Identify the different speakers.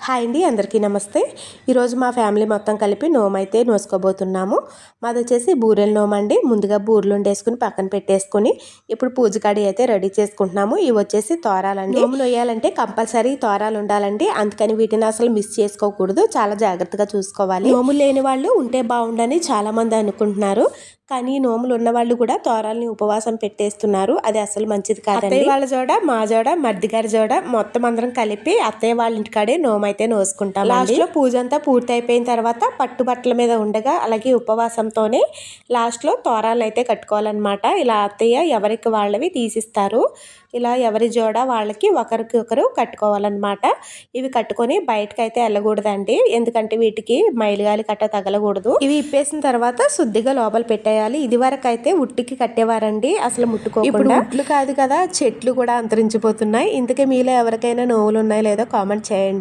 Speaker 1: Hi అండి, అందరికీ నమస్తే. ఈరోజు మా ఫ్యామిలీ మొత్తం కలిపి నోమైతే నోసుకోబోతున్నాము. మాది వచ్చేసి బూరెల నోమండి. ముందుగా బూరెలు వండేసుకుని పక్కన పెట్టేసుకుని ఇప్పుడు పూజ కాడి అయితే రెడీ చేసుకుంటున్నాము. ఇవి వచ్చేసి తోరాలండి. నోము నొయ్యాలంటే కంపల్సరీ తోరాలు ఉండాలండి. అందుకని వీటిని అసలు మిస్ చేసుకోకూడదు, చాలా జాగ్రత్తగా చూసుకోవాలి. నోములు లేని వాళ్ళు ఉంటే బాగుండని చాలా మంది అనుకుంటున్నారు, కానీ నోములు ఉన్న వాళ్ళు కూడా తోరాలని ఉపవాసం పెట్టేస్తున్నారు. అది అసలు మంచిది కాదండి. అత్తయ్య వాళ్ళ జోడ, మా జోడ, మర్ది గారి జోడ మొత్తం అందరం కలిపి అత్తయ్య వాళ్ళ ఇంటికాడే నోమైతే నోసుకుంటాం. లాస్ట్ లో పూజ అంతా పూర్తి అయిపోయిన తర్వాత పట్టుబట్టల మీద ఉండగా అలాగే ఉపవాసంతోనే లాస్ట్ లో తోరాలు అయితే కట్టుకోవాలన్నమాట. ఇలా అత్తయ్య ఎవరికి వాళ్ళవి తీసిస్తారు. ఇలా ఎవరి జోడ వాళ్ళకి ఒకరికి ఒకరు కట్టుకోవాలన్నమాట. ఇవి కట్టుకొని బయటకు అయితే వెళ్ళకూడదండి, ఎందుకంటే వీటికి మైలుగాలి కట్ట తగలకూడదు. ఇవి ఇప్పేసిన తర్వాత శుద్ధిగా లోపల పెట్టేయాలి. ఇది వరకు అయితే ఉట్టికి కట్టేవారండి, అసలు ముట్టుకోకుండా. ఇప్పుడు ఉట్లు కాదు కదా, చెట్లు కూడా అంతరించిపోతున్నాయి. ఇందుకే మీలో ఎవరికైనా నోవులు ఉన్నాయో లేదో కామెంట్ చేయండి.